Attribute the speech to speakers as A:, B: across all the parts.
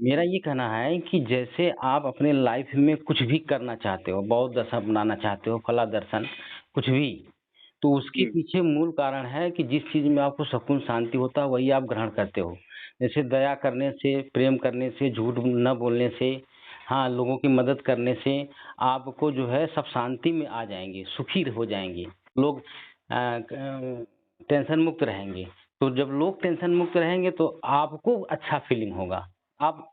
A: मेरा ये कहना है कि जैसे आप अपने लाइफ में कुछ भी करना चाहते हो, बौद्ध दर्शन अपनाना चाहते हो, फला दर्शन, कुछ भी, तो उसके
B: जी,
A: पीछे मूल कारण है कि जिस चीज़ में आपको सुकून शांति होता है, वही आप ग्रहण करते हो। जैसे दया करने से, प्रेम करने से, झूठ न बोलने से, हाँ, लोगों की मदद करने से आपको जो है सब शांति में आ जाएँगे, सुखी हो जाएँगे। लोग टेंशन मुक्त रहेंगे। तो जब लोग टेंशन मुक्त रहेंगे तो आपको अच्छा फीलिंग होगा। आप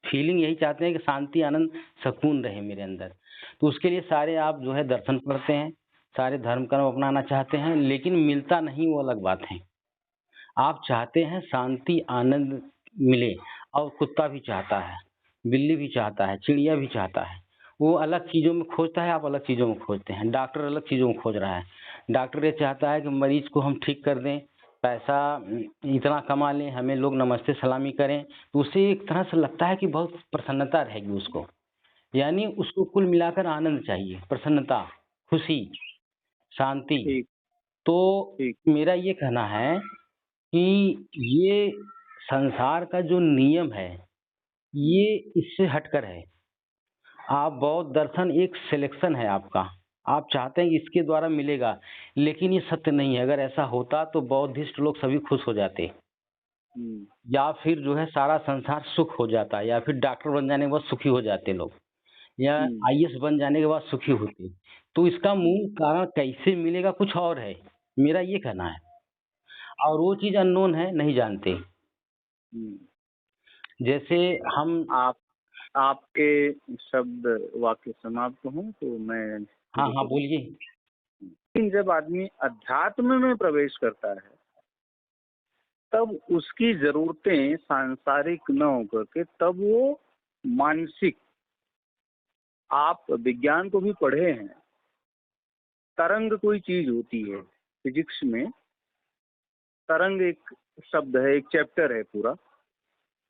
A: फीलिंग यही चाहते हैं कि शांति, आनंद, सुकून रहे मेरे अंदर। तो उसके लिए सारे आप जो है दर्शन करते हैं, सारे धर्म कर्म अपनाना चाहते हैं, लेकिन मिलता नहीं वो अलग बात है। आप चाहते हैं शांति, आनंद मिले और कुत्ता भी चाहता है, बिल्ली भी चाहता है, चिड़िया भी चाहता है। वो अलग चीज़ों में खोजता है, आप अलग चीज़ों में खोजते हैं। डॉक्टर अलग चीज़ों में खोज रहा है। डॉक्टर ये चाहता है कि मरीज़ को हम ठीक कर दें, पैसा इतना कमा लें, हमें लोग नमस्ते सलामी करें, तो उससे एक तरह से लगता है कि बहुत प्रसन्नता रहेगी उसको। यानी उसको कुल मिलाकर आनंद चाहिए, प्रसन्नता, खुशी, शांति।
B: ठीक,
A: तो
B: ठीक।
A: मेरा ये कहना है कि ये संसार का जो नियम है, ये इससे हटकर है। आप बौद्ध दर्शन एक सिलेक्शन है आपका। आप चाहते हैं कि इसके द्वारा मिलेगा, लेकिन ये सत्य नहीं है। अगर ऐसा होता तो बौद्धिस्ट लोग सभी खुश हो जाते
B: हुँ,
A: या फिर जो है सारा संसार सुख हो जाता या फिर डॉक्टर बन जाने के बाद सुखी हो जाते लोग या
B: हुँ,
A: आईएएस बन जाने के बाद सुखी होते। तो इसका मूल कारण कैसे मिलेगा कुछ और है, मेरा ये कहना है। और वो चीज़ अननोन है, नहीं जानते।
B: हुँ।
A: जैसे हम
B: आप आपके शब्द वाक्य समाप्त हों तो मैं
A: हाँ,
B: शुरू
A: हाँ,
B: करूँ।
A: बोलिए।
B: लेकिन जब आदमी अध्यात्म में प्रवेश करता है, तब उसकी ज़रूरतें सांसारिक न होकर के तब वो मानसिक, आप विज्ञान को भी पढ़े हैं, तरंग कोई चीज़ होती है, फिज़िक्स में तरंग एक शब्द है, एक चैप्टर है पूरा,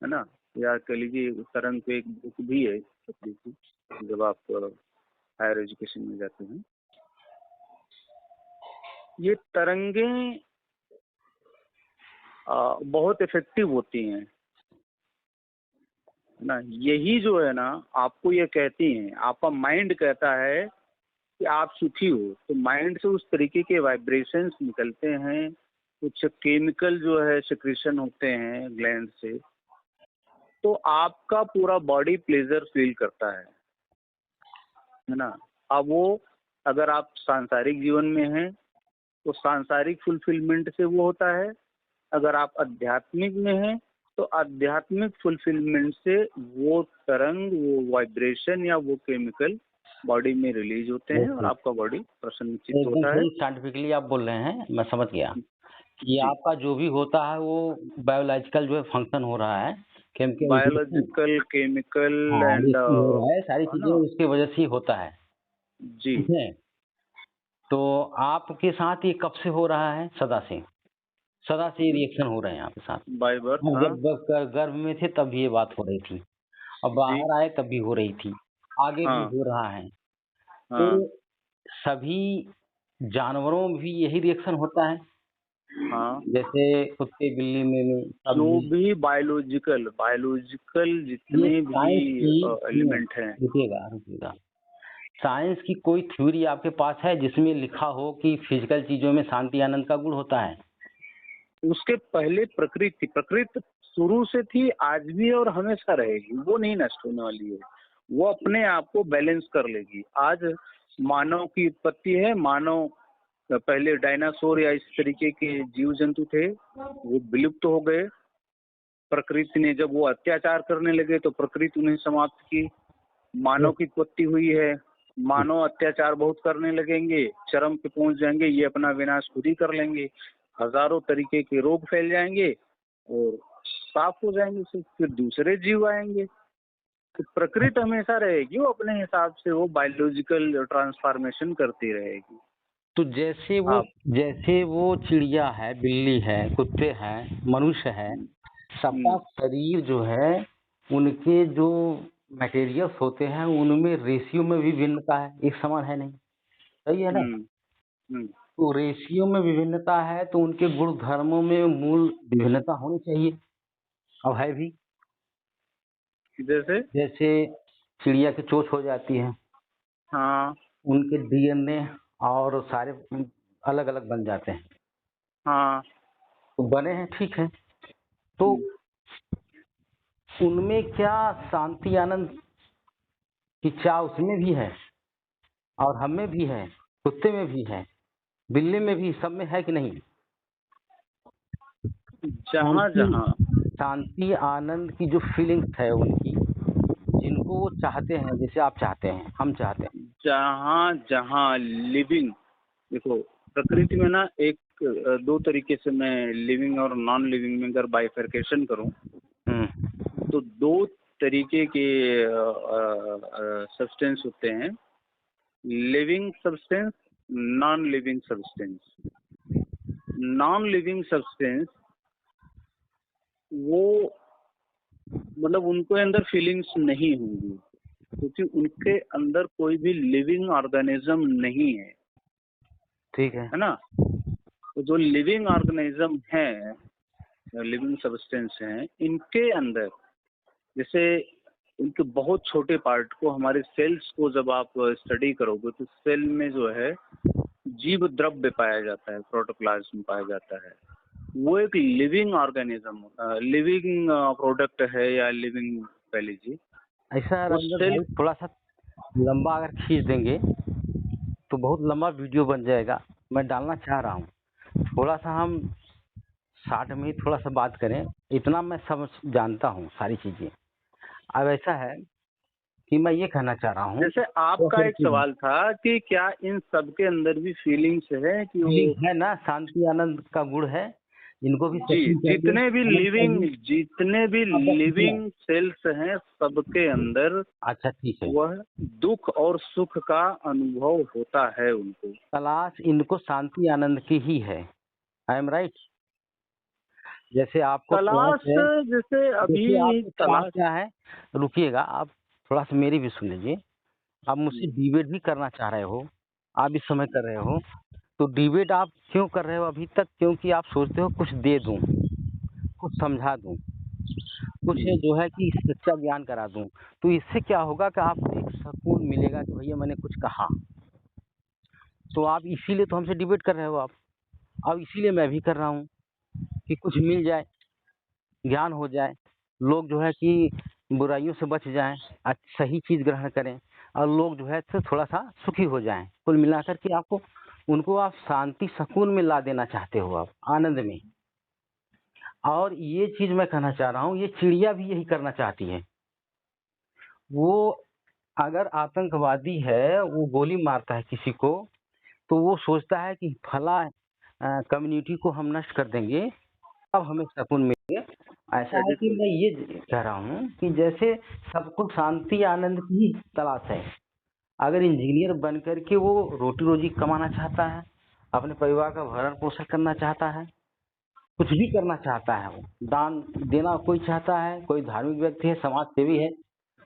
B: है ना? या कह लीजिए तरंग पे एक बुक भी है छोटी सी, जब आप हायर एजुकेशन में जाते हैं। ये तरंगें बहुत इफ़ेक्टिव होती हैं, है ना? यही जो है ना आपको ये कहती हैं, आपका माइंड कहता है कि आप सुखी हो, तो माइंड से उस तरीके के वाइब्रेशंस निकलते हैं, कुछ केमिकल जो है सिक्रीशन होते हैं ग्लैंड से, तो आपका पूरा बॉडी प्लेज़र फ़ील करता है ना? अब वो अगर आप सांसारिक जीवन में हैं, तो सांसारिक फुलफ़िलमेंट से वो होता है, अगर आप आध्यात्मिक में हैं, तो आध्यात्मिक फुलफ़िलमेंट से वो तरंग, वो वाइब्रेशन या वो केमिकल बॉडी में रिलीज़ होते हैं और
A: ओके।
B: आपका बॉडी प्रसन्नचित्त
A: एकदम
B: होता है।
A: सही साइंटिफिकली आप बोल रहे हैं, मैं समझ गया कि
B: जी,
A: आपका जो भी होता है वो बायोलॉजिकल जो है फंक्शन हो रहा है, केमिकल रिएक्शन
B: बायोलॉजिकल, केमिकल
A: हाँ,
B: एंड
A: रिएक्शन हो रहा है, सारी
B: है
A: चीज़ें
B: ना?
A: उसकी वजह से ही होता है,
B: जी,
A: ठीक है? तो आपके साथ ये कब से हो रहा है? सदा से ये रिएक्शन हो रहे हैं आपके साथ।
B: बाय बर्थ
A: हम
B: हाँ,
A: जब गर्भ में थे तब ये बात हो रही थी और
B: जी,
A: बाहर आए तब भी हो रही थी, आगे भी
B: हाँ,
A: हो रहा है। तो
B: हाँ,
A: सभी जानवरों में भी यही रिएक्शन होता है?
B: हाँ।
A: जैसे कुत्ते, बिल्ली में सब
B: जो
A: भी
B: भी बायोलॉजिकल बायोलॉजिकल
A: ये
B: जितने भी
A: साइंस की सुनिए,
B: एलिमेंट हैं,
A: रुकिएगा। साइंस की कोई थ्योरी आपके पास है जिसमें लिखा हो कि फिजिकल चीज़ों में शांति आनंद का गुण होता है?
B: उसके पहले प्रकृति प्रकृति शुरू से थी, आज भी है और हमेशा रहेगी, वो नहीं नष्ट होने वाली है। वो अपने आप को बैलेंस कर लेगी। आज मानव की उत्पत्ति है, मानव पहले डायनासोर या इस तरीके के जीव जंतु थे, वो विलुप्त हो गए। प्रकृति ने जब वो अत्याचार करने लगे तो प्रकृति उन्हें समाप्त की। मानव की उत्पत्ति हुई है, मानव अत्याचार बहुत करने लगेंगे, चरम पे पहुंच जाएंगे, ये अपना विनाश खुद ही कर लेंगे। हजारों तरीके के रोग फैल जाएंगे और साफ हो जाएंगे, फिर दूसरे जीव आएंगे। तो प्रकृति हमेशा रहेगी, वो अपने हिसाब से वो बायोलॉजिकल ट्रांसफॉर्मेशन करती रहेगी।
A: तो
B: आप
A: जैसे वो चिड़िया है, बिल्ली है, कुत्ते हैं, मनुष्य है,
B: हम्म,
A: सबका
B: हम्म,
A: शरीर जो है, उनके जो मटेरियल्स होते हैं, उनमें रेशियो में भी भिन्नता है, एक समान है नहीं, सही है ना?
B: हम्म, हम्म,
A: तो रेशियो में विभिन्नता है, तो उनके गुण धर्मों में मूल विभिन्नता होनी चाहिए, अब है भी।
B: जैसे
A: जैसे चिड़िया की चोंच हो जाती है,
B: हाँ
A: उनके डीएनए और सारे अलग अलग बन जाते हैं।
B: हाँ।
A: तो बने हैं, ठीक है। तो उनमें क्या शांति आनंद की चाह उसमें भी है और हम में भी है, कुत्ते में भी है, बिल्ली में भी, सब में है कि नहीं?
B: जहाँ
A: शांति
B: जहाँ
A: शांति आनंद की जो फीलिंग्स है उनकी, जिनको वो चाहते हैं, जैसे आप चाहते हैं, हम चाहते हैं।
B: जहाँ जहाँ लिविंग, देखो प्रकृति में ना एक दो तरीके से मैं लिविंग और नॉन लिविंग में अगर बाइफरकेशन करूं तो दो तरीके के सब्सटेंस होते हैं, living substance, non living substance. Non living substance वो मतलब उनके अंदर फीलिंग्स नहीं होंगी, क्योंकि उनके अंदर कोई भी लिविंग ऑर्गेनिज्म नहीं
A: ठीक है।
B: है ना। तो जो लिविंग ऑर्गेनिज्म है, लिविंग सब्सटेंस हैं, इनके अंदर जैसे इनके बहुत छोटे पार्ट को, हमारे सेल्स को जब आप स्टडी करोगे तो सेल में जो है जीव द्रव्य पाया जाता है, प्रोटोप्लाज्म पाया जाता है। वो एक लिविंग ऑर्गेनिज्म, लिविंग प्रोडक्ट है या लिविंग कह लीजिए।
A: ऐसा
B: वो
A: रंजन
B: सेल
A: भाई, थोड़ा सा लंबा अगर खींच देंगे तो बहुत लंबा वीडियो बन जाएगा। मैं डालना चाह रहा हूँ, थोड़ा सा हम 60 में ही थोड़ा सा बात करें। इतना मैं समझ जानता हूँ सारी चीजें। अब ऐसा है कि मैं ये कहना चाह रहा हूँ,
B: जैसे आपका एक सवाल था कि क्या इन सब के अंदर भी फीलिंग्स है कि वो
A: फीलिंग है ना, शांति आनंद का गुण है, इनको भी
B: जी,
A: सकून चाहिए,
B: जितने भी
A: आनंद
B: लिविंग
A: चाहिए।
B: जितने भी
A: अब बस इतना।
B: लिविंग सेल्स हैं सबके अंदर
A: अच्छा ठीक है।
B: वह दुख और सुख का अनुभव होता है उनको।
A: तलाश इनको शांति आनंद की ही है। I am right? जैसे आपको तलाश
B: तलाश
A: है,
B: जैसे
A: जैसे
B: अभी
A: आपको तलाश
B: तलाश
A: क्या है, रुकिएगा आप, थोड़ा सा मेरी भी सुन लीजिए। आप मुझसे डिबेट भी करना चाह रहे हो, आप इस समय कर रहे हो, तो डिबेट आप क्यों कर रहे हो अभी तक? क्योंकि आप सोचते हो कुछ दे दूं, कुछ समझा दूं, कुछ जो है कि सच्चा ज्ञान करा दूं। तो इससे क्या होगा कि आपको एक सुकून मिलेगा कि भैया मैंने कुछ कहा। तो आप इसीलिए तो हमसे डिबेट कर रहे हो आप। अब इसीलिए मैं भी कर रहा हूँ कि कुछ मिल जाए, ज्ञान हो जाए, लोग जो है कि बुराइयों से बच जाएं, सही चीज ग्रहण करें, और लोग जो है तो थोड़ा सा सुखी हो जाएं। कुल मिलाकर के आपको, उनको आप शांति सुकून में ला देना चाहते हो, आप आनंद में। और ये चीज मैं कहना चाह रहा हूँ, ये चिड़िया भी यही करना चाहती है। वो अगर आतंकवादी है, वो गोली मारता है किसी को, तो वो सोचता है कि फला कम्युनिटी को हम नष्ट कर देंगे, अब हमें सुकून मिलेंगे। ऐसा है कि मैं ये कह रहा हूँ कि जैसे सबको शांति आनंद की ही तलाश है। अगर इंजीनियर बन करके वो रोटी रोजी कमाना चाहता है, अपने परिवार का भरण पोषण करना चाहता है, कुछ भी करना चाहता है, वो दान देना कोई चाहता है, कोई धार्मिक व्यक्ति है, समाज सेवी है,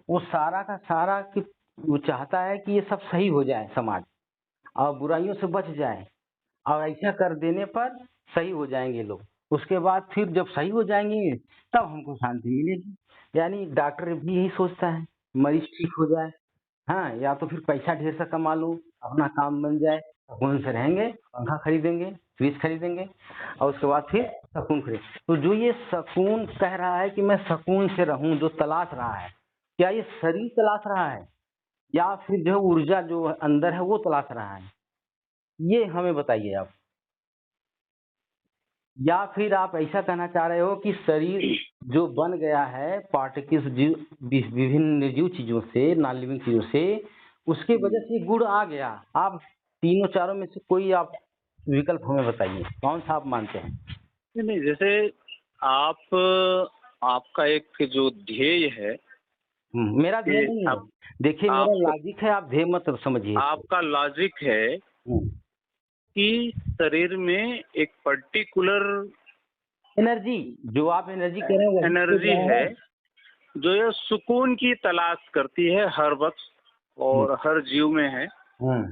A: वो सारा का सारा कि वो चाहता है कि ये सब सही हो जाए समाज, और बुराइयों से बच जाए, और ऐसा कर देने पर सही हो जाएंगे लोग। उसके बाद फिर जब सही हो जाएंगे तब हमको शांति मिलेगी। यानी डॉक्टर भी यही सोचता है, मरीज ठीक हो जाए, हाँ, या तो फिर पैसा ढेर सा कमा लूं, अपना काम बन जाए, सुकून से रहेंगे, पंखा खरीदेंगे, फ्रिज खरीदेंगे, और उसके बाद फिर सुकून खरीद। तो जो ये सुकून कह रहा है कि मैं सुकून से रहूं, जो तलाश रहा है, क्या ये शरीर तलाश रहा है या फिर जो ऊर्जा जो अंदर है वो तलाश रहा है? ये हमें बताइए आप। या फिर आप ऐसा कहना चाह रहे हो कि शरीर जो बन गया है पार्टिकल्स, विभिन्न निर्जीव चीजों से, नॉन लिविंग चीजों से, उसके वजह से गुण आ गया। आप तीनों चारों में से कोई आप विकल्प हमें बताइए, कौन सा आप मानते हैं?
B: नहीं नहीं, जैसे आप आपका एक जो ध्येय है
A: मेरा ध्येय
B: कि
A: नहीं है।
B: आप
A: देखिए मेरा
B: आप
A: लॉजिक है, आप ध्येय मत समझिए इसको।
B: आपका लॉजिक है
A: हम्म,
B: कि शरीर में एक पर्टिकुलर
A: एनर्जी, जो आप एनर्जी कह रहे हैं वही तो
B: एनर्जी
A: रहा
B: है
A: है।
B: जो ये सुकून की तलाश करती है हर वक्त
A: हम्म,
B: और हर जीव में है।
A: हम्म,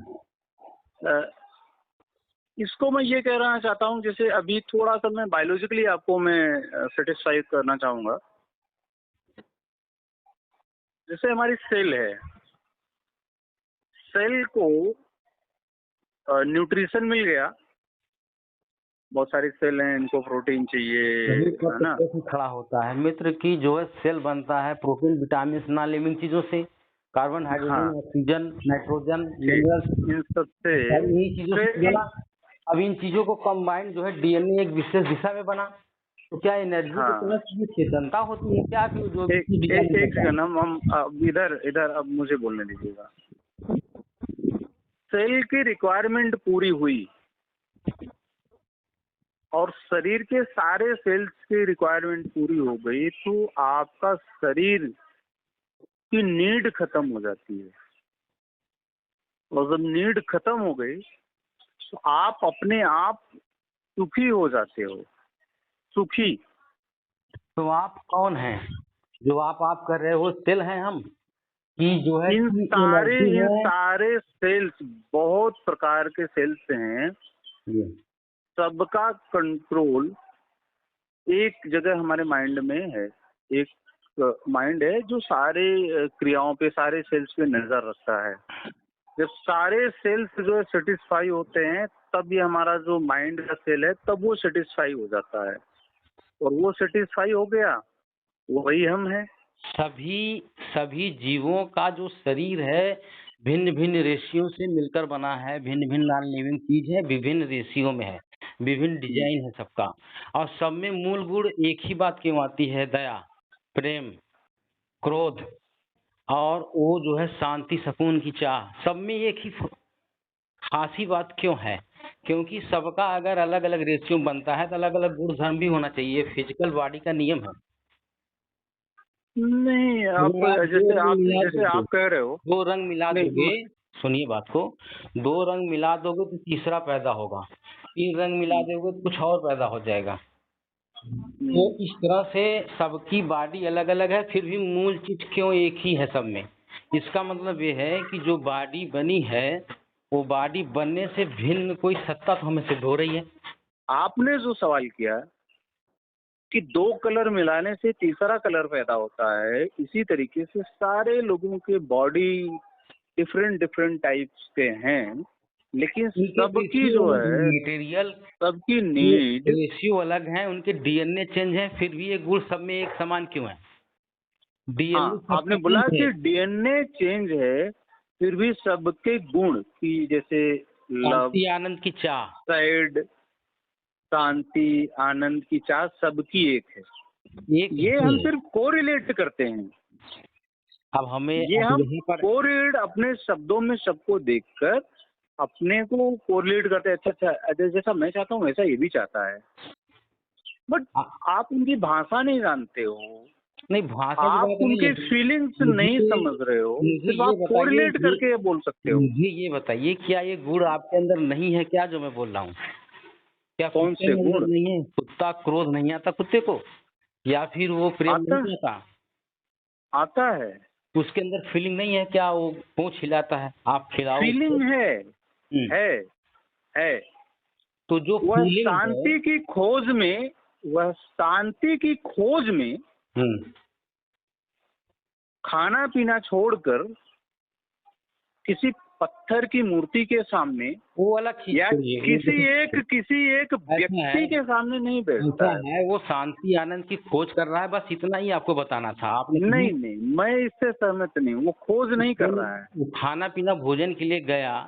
B: अ, इसको मैं ये कहना चाहता हूँ, जैसे अभी थोड़ा सा मैं बायोलॉजिकली आपको मैं सेटिस्फाई करना चाहूँगा जैसे हमारी सेल है, सेल को न्यूट्रिशन मिल गया, बहुत सारी सेल हैं, इनको प्रोटीन चाहिए,
A: वही
B: है ना।
A: कैसे खड़ा होता है मित्र की जो है सेल बनता है प्रोटीन विटामिन नॉन लिविंग चीजों से, कार्बन
B: हाँ
A: हाइड्रोजन ऑक्सीजन नाइट्रोजन
B: ठीक,
A: मिनरल्स,
B: इन सब से
A: सारी यही चीजों से
B: से
A: बना। अब इन चीजों को कंबाइन जो है डीएनए एक विशेष दिशा में बना, तो क्या एनर्जी को
B: हाँ,
A: समझ ये चेतनता होती है क्या कि जो
B: एक
A: भी
B: एक,
A: डिजाइन
B: एक
A: करता है।
B: सेकंड, हम अब इधर इधर अब मुझे बोलने दीजिएगा। सेल की रिक्वायरमेंट पूरी हुई और शरीर के सारे सेल्स की रिक्वायरमेंट पूरी हो गई, तो आपका शरीर की नीड खत्म हो जाती है। और जब नीड खत्म हो गई तो आप अपने आप सुखी हो जाते हो, सुखी।
A: तो आप कौन हैं जो आप कर रहे हो, सेल हैं हम कि जो है
B: इन
A: कि
B: सारे
A: एनर्जी
B: इन
A: है।
B: सारे सेल्स, बहुत प्रकार के सेल्स हैं,
A: ये
B: सबका कंट्रोल एक जगह हमारे माइंड में है। एक माइंड है जो सारे क्रियाओं पे, सारे सेल्स पे नजर रखता है। जब सारे सेल्स जो है सेटिस्फाई होते हैं, तब ये हमारा जो माइंड का सेल है, तब वो सेटिस्फाई हो जाता है। और वो सेटिस्फाई हो गया, वही हम हैं।
A: सभी सभी जीवों का जो शरीर है भिन्न भिन्न रेशियो से मिलकर बना है, भिन्न भिन्न नॉन लिविंग चीज है, विभिन्न रेशियो में है, विभिन्न डिजाइन है सबका। और सब में मूल गुण एक ही बात क्यों आती है, दया, प्रेम, क्रोध, और वो जो है शांति सुकून की चाह, सब में एक ही खासी बात क्यों है, क्योंकि सबका अगर अलग अलग रेशियो बनता है तो अलग अलग गुण धर्म भी होना चाहिए, फिजिकल बॉडी का नियम है।
B: नहीं, आप
A: अगर आप दो रंग मिला
B: जैसे
A: दोगे,
B: आप कह रहे हो।
A: दो रंग मिला
B: नहीं
A: दोगे, सुनिए बात को, दो रंग मिला दोगे तो तीसरा पैदा होगा, तीन रंग मिला दोगे तो कुछ और पैदा हो जाएगा। तो इस तरह से सबकी बॉडी अलग अलग है, फिर भी मूल चीज क्यों एक ही है सब में। इसका मतलब ये है कि जो बॉडी बनी है वो बॉडी बनने से भिन्न कोई सत्ता तो हमें सिद्ध हो रही है।
B: आपने जो सवाल किया कि दो कलर मिलाने से तीसरा कलर पैदा होता है, इसी तरीके से सारे लोगों के बॉडी डिफरेंट डिफरेंट टाइप्स के हैं, लेकिन
A: उनके
B: सबकी
A: रेशियो
B: जो
A: अलग है,
B: है,
A: मटेरियल
B: सबकी
A: के
B: नीड।
A: रेशियो अलग हैं, उनके डीएनए चेंज है, फिर भी ये गुण सब में एक समान क्यों है, डीएनए
B: हाँ, आपने
A: सबका
B: बोला
A: चेंज है।
B: कि डीएनए चेंज है, फिर भी सबके गुण की, जैसे लव,
A: शांति आनंद की चाह,
B: सैड, शांति, आनंद की चाह, सबकी एक है।
A: एक
B: ये
A: ही
B: हम
A: है।
B: सिर्फ कोरिलेट करते हैं।
A: अब हमें
B: ये
A: अब
B: हम
A: यहीं पर
B: कोरिलेट अपने शब्दों में सबको देखकर अपने को कोरिलेट करते हैं। अच्छा अच्छा, जैसा मैं चाहता हूँ वैसा ये भी चाहता है, बट
A: आ-
B: आप उनकी भाषा नहीं जानते हो,
A: नहीं, भाषा की
B: आप
A: बात नहीं
B: उनके
A: है।
B: फीलिंग्स नहीं
A: मुझे
B: समझ रहे हो,
A: मुझे
B: सिर्फ
A: ये
B: आप
A: बताइए,
B: कोरिलेट करके ये बोल सकते हो।
A: मुझे ये बताइए क्या ये गुण आपके अंदर नहीं है क्या जो मैं बोल रहा हूँ, क्या
B: कौन
A: कुत्ते
B: से
A: में अंदर
B: गुण?
A: नहीं है, कुत्ता क्रोध नहीं आता कुत्ते को, या फिर वो प्रेम
B: आता
A: नहीं आता,
B: आता है,
A: उसके अंदर फीलिंग नहीं है क्या, वो पूंछ हिलाता है आप खिलाओ उसको।
B: फीलिंग है,
A: हम्म,
B: है है
A: तो जो
B: वह
A: फीलिंग है।
B: शांति की खोज में, वह शांति की खोज में
A: हम्म,
B: खाना पीना छोड़कर किसी पत्थर की मूर्ति के सामने
A: वो अलग चीज
B: या
A: छोड़िए, वो
B: किसी एक
A: ऐसा
B: व्यक्ति
A: है,
B: के सामने नहीं
A: ऐसा
B: बैठता है।
A: है वो शांति आनंद की खोज कर रहा है, बस इतना ही आपको बताना था, आपने
B: नहीं
A: कहीं
B: नहीं, मैं इससे सहमत नहीं हूँ, वो खोज नहीं कर रहा है।
A: वो खाना पीना भोजन के लिए गया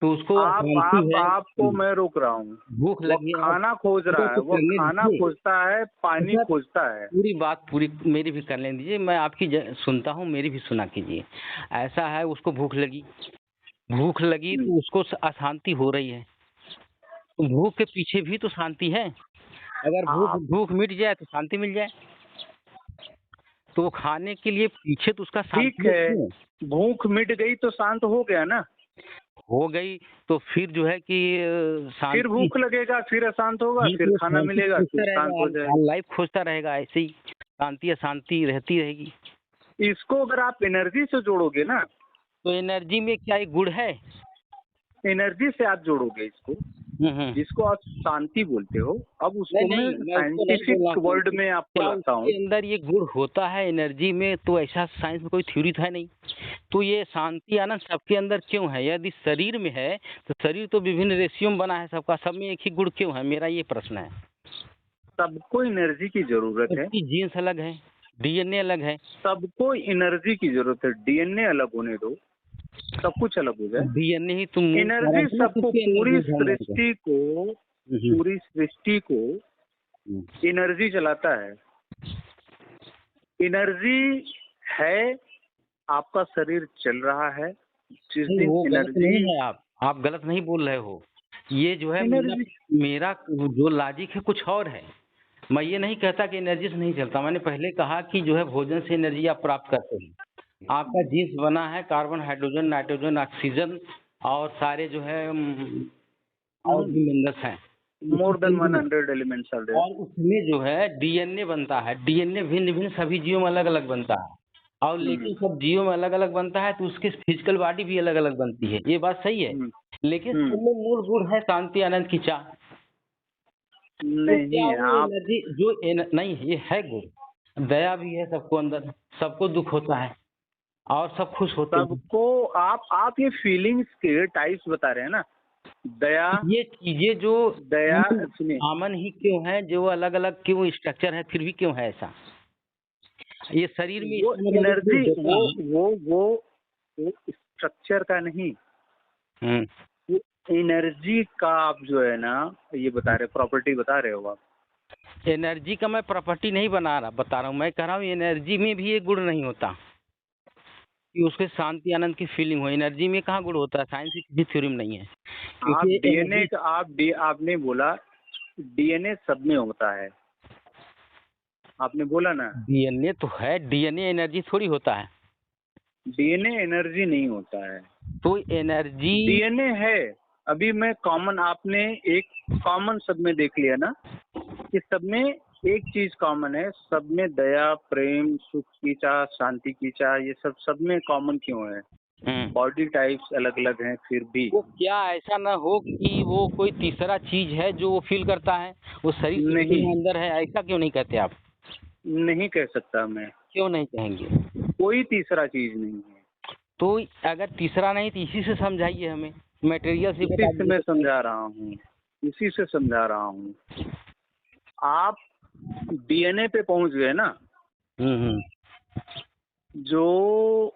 A: तो उसको शांति है,
B: आपको मैं रोक रहा हूँ।
A: भूख
B: वो
A: लगी है, आप
B: खाना खोज रहा है,
A: तो
B: वो
A: करने
B: खाना
A: दीजिए।
B: खोजता है, पानी
A: अच्छा,
B: खोजता है।
A: पूरी बात पूरी मेरी भी कर लेने दीजिए, मैं आपकी सुनता हूँ, मेरी भी सुना कीजिए। ऐसा है उसको भूख लगी
B: हम्म,
A: तो उसको अशांति हो रही है, तो भूख के पीछे भी तो शांति है, अगर भूख
B: आप
A: भूख मिट जाए तो शांति मिल जाए, तो वो खाने के लिए पीछे तो उसका
B: ठीक
A: शांति है
B: है,
A: क्यों।
B: भूख मिट गई तो शांत हो गया ना।
A: हो गई तो फिर जो है कि
B: फिर
A: शांति,
B: भूख लगेगा, फिर अशांत होगा,
A: ये
B: फिर
A: तो
B: खाना
A: शांति
B: मिलेगा,
A: खोजता
B: फिर शांत हो
A: रहेगा,
B: जाएगा।
A: लाइफ खोजता रहेगा, ऐसे ही शांति अशांति रहती रहेगी।
B: इसको अगर आप एनर्जी से जोड़ोगे ना,
A: तो एनर्जी में क्या एक गुण है,
B: एनर्जी से आप जोड़ोगे इसको, जिसको आप शांति बोलते हो, अब उसको
A: नहीं
B: मैं
A: नहीं, मैं उसको नहीं बोल
B: साइंटिफिक
A: रहा हूँ।
B: वर्ड में आपको
A: क्या
B: लाता हूँ।
A: उसके अंदर ये गुण होता है एनर्जी में? तो ऐसा साइंस में कोई थ्योरी तो है नहीं। तो ये शांति आनंद सबके अंदर क्यों है? यदि शरीर में है तो शरीर तो विभिन्न रेशियो में बना है सबका, सब में एक ही गुण क्यों है? मेरा ये प्रश्न है।
B: सबको एनर्जी की जरूरत है,
A: सबकी जीन्स अलग है, डीएनए अलग है।
B: सबको एनर्जी की जरूरत है। डीएनए अलग होने दो, सब कुछ अलग हो जाए।
A: डीएनए ही तुम मूव कर
B: एनर्जी
A: रहे हो,
B: सबको,
A: किसकी एनर्जी ढूंढ
B: पूरी सृष्टि को
A: रहे
B: एनर्जी चलाता है। एनर्जी है, आपका शरीर चल रहा है। जिस
A: नहीं,
B: दिन
A: वो गलत
B: एनर्जी
A: नहीं है। आप गलत नहीं बोल रहे हो। ये जो है मेरा
B: एनर्जी
A: मेरा जो लॉजिक है कुछ और है। मैं ये नहीं कहता कि एनर्जी से नहीं चलता। मैंने पहले कहा कि जो है भोजन से एनर्जी आप प्राप्त करते हैं। आपका जीन्स बना है कार्बन, हाइड्रोजन, नाइट्रोजन, ऑक्सीजन और सारे जो है और भी मिनरल्स हैं।
B: More than 100 elements are there.
A: और उसमें जो है डीएनए बनता है। डीएनए भिन्न भिन्न सभी जीवों में अलग अलग बनता है। और लेकिन सब जीवों में अलग अलग बनता है तो उसकी फिजिकल बॉडी भी अलग अलग बनती है। ये बात सही है। लेकिन सब में मूल गुण है शांति आनंद की चाह। तो क्या
B: नहीं
A: वो
B: आप
A: एनर्जी नहीं, ये है गुण। दया भी है सबको अंदर, सबको दुख होता है और सब खुश होते हैं।
B: सबको आप ये फीलिंग्स के टाइप्स बता रहे हैं ना। दया,
A: ये चीजें जो
B: दया सुनिए,
A: कॉमन ही क्यों है, जो अलग अलग क्यों स्ट्रक्चर है, फिर भी क्यों है ऐसा? ये शरीर में
B: वो
A: इसका मतलब
B: एनर्जी,
A: जो होता है।
B: वो स्ट्रक्चर का नहीं,
A: हम्म,
B: वो एनर्जी का आप जो है ना ये बता रहे, प्रॉपर्टी बता रहे हो आप।
A: एनर्जी का मैं प्रॉपर्टी नहीं बता रहा हूँ। मैं कह रहा हूँ एनर्जी में भी ये गुण नहीं होता कि उसके शांति आनंद की फीलिंग हो। एनर्जी में कहाँ गुण होता है? साइंस की किसी थ्योरी में नहीं है।
B: आप
A: क्योंकि
B: डीएनए
A: एनर्जी,
B: का आपने बोला डीएनए सब में होता है, आपने बोला ना।
A: डीएनए तो है, डीएनए एनर्जी थोड़ी होता है।
B: डीएनए एनर्जी नहीं होता है,
A: तो एनर्जी
B: डीएनए है। अभी मैं कॉमन, आपने एक कॉमन सब में देख लिया ना कि सब में एक चीज कॉमन है, सब में दया, प्रेम, सुख की चाह, शांति की चाह, ये सब में कॉमन क्यों है? बॉडी टाइप्स अलग अलग हैं फिर भी।
A: वो क्या ऐसा ना हो कि वो कोई तीसरा चीज है जो वो फील करता है, वो शरीर से
B: नहीं,
A: भी अंदर है? ऐसा क्यों नहीं कहते आप?
B: नहीं कह सकता मैं,
A: क्यों नहीं कहेंगे?
B: कोई तीसरा चीज नहीं है।
A: तो अगर तीसरा नहीं तो इसी से समझाइए हमें, मटेरियल से
B: इसी
A: बता
B: से मैं
A: दीजिए।
B: समझा रहा हूँ, इसी से समझा रहा हूँ। आप डीएनए पे पहुंच गए ना।
A: हम्म।
B: जो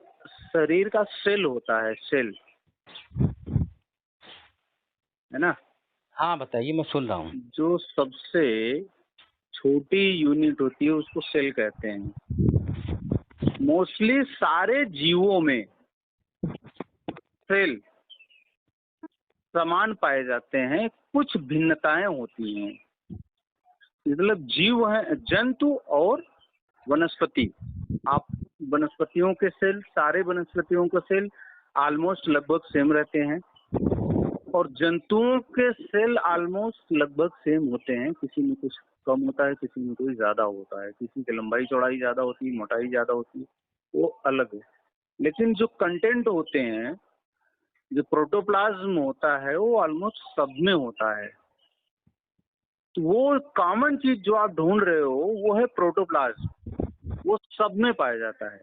B: शरीर का सेल होता है, सेल है ना,
A: हाँ बताइए, मैं सुन रहा हूँ।
B: जो सबसे छोटी यूनिट होती है उसको सेल कहते हैं। मोस्टली सारे जीवों में सेल समान पाए जाते हैं, कुछ भिन्नताएं होती हैं। मतलब जीव है, जंतु और वनस्पति। आप वनस्पतियों के सेल, सारे वनस्पतियों के सेल ऑलमोस्ट लगभग सेम रहते हैं, और जंतुओं के सेल ऑलमोस्ट लगभग सेम होते हैं। किसी में कुछ कम होता है, किसी में कोई ज्यादा होता है, किसी की लंबाई चौड़ाई ज्यादा होती है, मोटाई ज्यादा होती है, वो अलग है। लेकिन जो कंटेंट होते हैं, जो प्रोटोप्लाज्म होता है, वो ऑलमोस्ट सब में होता है। तो वो कॉमन चीज जो आप ढूंढ रहे हो वो है प्रोटोप्लाज्म, वो सब में पाया जाता है,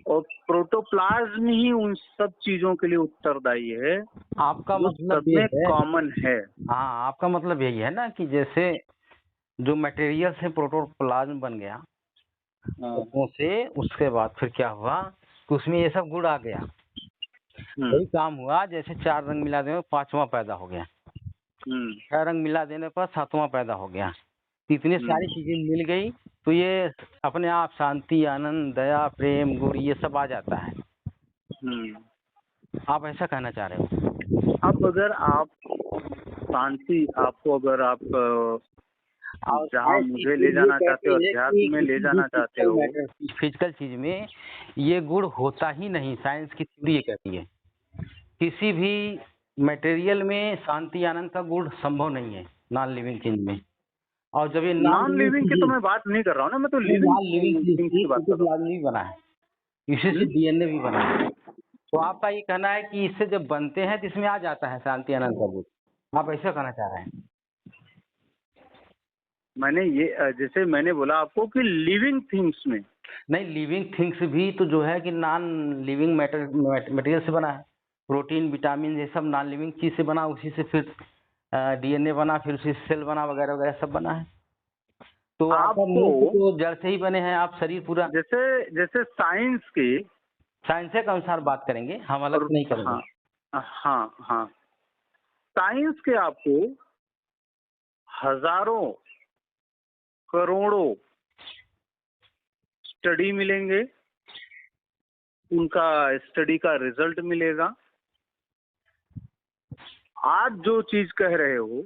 B: और प्रोटोप्लाज्म ही उन सब चीजों के लिए उत्तरदायी है
A: आपका
B: जो
A: मतलब
B: सब
A: ये
B: में
A: है,
B: कॉमन है।
A: हाँ आपका मतलब यही है ना कि जैसे जो मटेरियल से प्रोटोप्लाज्म बन गया,
B: हाँ।
A: तत्वों से, उसके बाद फिर क्या हुआ कि उसमें ये सब गुण आ गया। वही काम हुआ, जैसे 4 रंग मिला देने पर 5वां पैदा हो गया, 6 रंग मिला देने पर 7वां पैदा हो गया। तो इतनी सारी चीजें मिल गई तो ये अपने आप शांति, आनंद, दया, प्रेम, गुण ये सब आ जाता है। आप ऐसा कहना चाह रहे हो?
B: अब अगर आप शांति, आपको अगर आप जहाँ मुझे ले जाना चाहते हो, अध्यात्म में ले जाना चाहते हो,
A: फिजिकल चीज में ये गुण होता ही नहीं। साइंस की थ्योरी ये कहती है किसी भी मटेरियल में शांति आनंद का गुण संभव नहीं है, नॉन लिविंग चीज में। और जब ये
B: नॉन लिविंग की तो मैं बात नहीं कर रहा हूँ ना, मैं तो
A: नॉन
B: लिविंग
A: लिविंग
B: थिंग्स की बात कर रहा हूँ।
A: भी बना है, इसी से डीएनए भी बना है। तो आपका ये कहना है कि इससे जब बनते हैं तो इसमें आ जाता है शांति आनंद का गुण? आप ऐसा कहना चाह रहे हैं?
B: मैंने ये जैसे मैंने बोला आपको कि लिविंग थिंग्स में
A: नहीं, लिविंग थिंग्स भी तो जो है कि नॉन लिविंग मटेरियल से बना है। प्रोटीन, विटामिन ये सब नॉन लिविंग चीज़ से बना, उसी से फिर डीएनए बना, फिर उसी से सेल बना, वगैरह-वगैरह सब बना है। तो आपका
B: आपको
A: मुँह तो जड़ से ही बने हैं, आप शरीर पूरा
B: जैसे जैसे साइंस के
A: साइंस के अनुसार बात करेंगे, हम अलग
B: और
A: से नहीं करेंगे।
B: हाँ हाँ हाँ साइंस के आपको हजारों करोड़ों स्टडी मिलेंगे, उनका स्टडी का रिजल्ट मिलेगा। आज जो चीज कह रहे हो,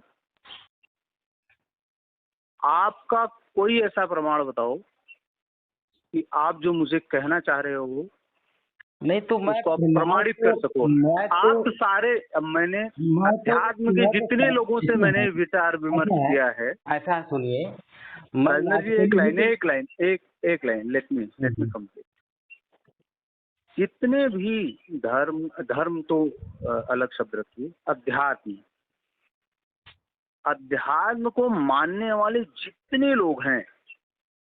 B: आपका कोई ऐसा प्रमाण बताओ कि आप जो मुझे कहना चाह रहे हो
A: नहीं तो मैं
B: उसको आप
A: मैं
B: प्रमाणित
A: तो
B: कर सको।
A: मैं तो
B: आप सारे मैंने
A: मैं तो
B: अध्यात्म के
A: मैं तो
B: जितने लोगों से
A: इसमें
B: मैंने विचार विमर्श
A: ऐसा है
B: किया है।
A: ऐसा सुनिए, मैं
B: राजेंद्र जी
A: लॉजिकली ही तो
B: एक लाइन लेट मी कंप्लीट। जितने भी धर्म तो अलग शब्द रखिए, अध्यात्म को मानने वाले जितने लोग हैं